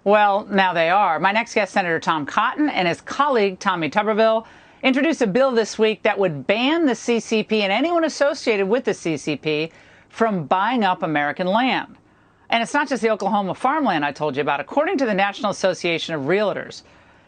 Well, now they are. My next guest, Senator Tom Cotton, and his colleague, Tommy Tuberville, introduced a bill this week that would ban the CCP and anyone associated with the CCP from buying up American land. And it's not just the Oklahoma farmland I told you about. According to the National Association of Realtors,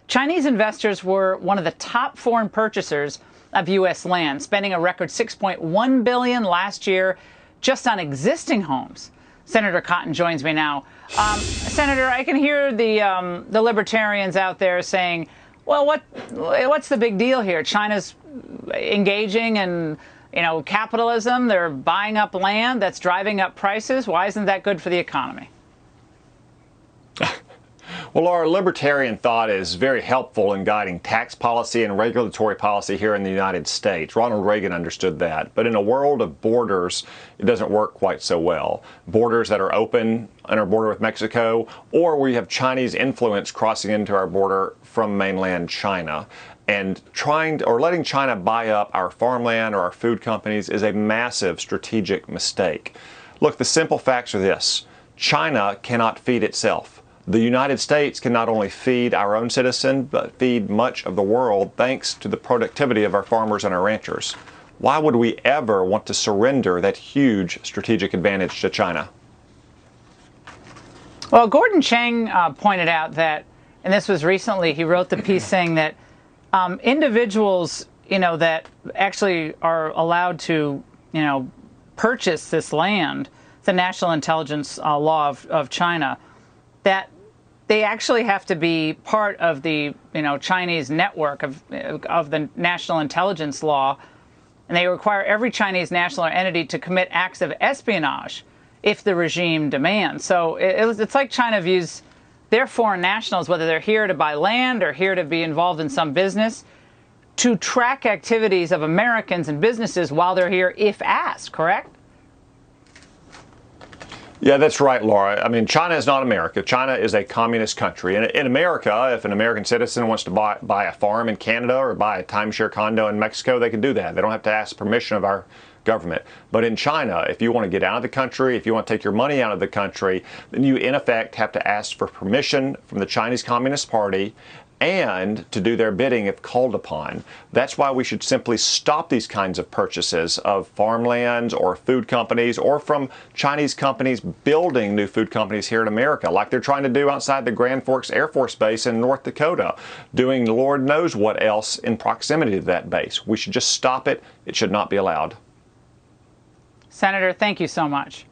Chinese investors were one of the top foreign purchasers of U.S. land, spending a record $6.1 billion last year just on existing homes. Senator Cotton joins me now. Senator, I can hear the libertarians out there saying, well, what's the big deal here? China's engaging in, capitalism. They're buying up land that's driving up prices. Why isn't that good for the economy? Well, our libertarian thought is very helpful in guiding tax policy and regulatory policy here in the United States. Ronald Reagan understood that. But in a world of borders, it doesn't work quite so well. Borders that are open on our border with Mexico, or where you have Chinese influence crossing into our border from mainland China. And letting China buy up our farmland or our food companies is a massive strategic mistake. Look, the simple facts are this: China cannot feed itself. The United States can not only feed our own citizens, but feed much of the world thanks to the productivity of our farmers and our ranchers. Why would we ever want to surrender that huge strategic advantage to China? Well, Gordon Chang pointed out that, and this was recently, he wrote the piece saying that individuals, that actually are allowed to, purchase this land, the national intelligence law of China, that they actually have to be part of the Chinese network of the national intelligence law, and they require every Chinese national or entity to commit acts of espionage if the regime demands. So it's like China views their foreign nationals, whether they're here to buy land or here to be involved in some business, to track activities of Americans and businesses while they're here if asked, correct? Yeah, that's right, Laura. I mean, China is not America. China is a communist country. And in America, if an American citizen wants to buy a farm in Canada or buy a timeshare condo in Mexico, they can do that. They don't have to ask permission of our government. But in China, if you want to get out of the country, if you want to take your money out of the country, then you, in effect, have to ask for permission from the Chinese Communist Party and to do their bidding if called upon. That's why we should simply stop these kinds of purchases of farmlands or food companies, or from Chinese companies building new food companies here in America, like they're trying to do outside the Grand Forks Air Force Base in North Dakota, doing Lord knows what else in proximity to that base. We should just stop it. It should not be allowed. Senator, thank you so much.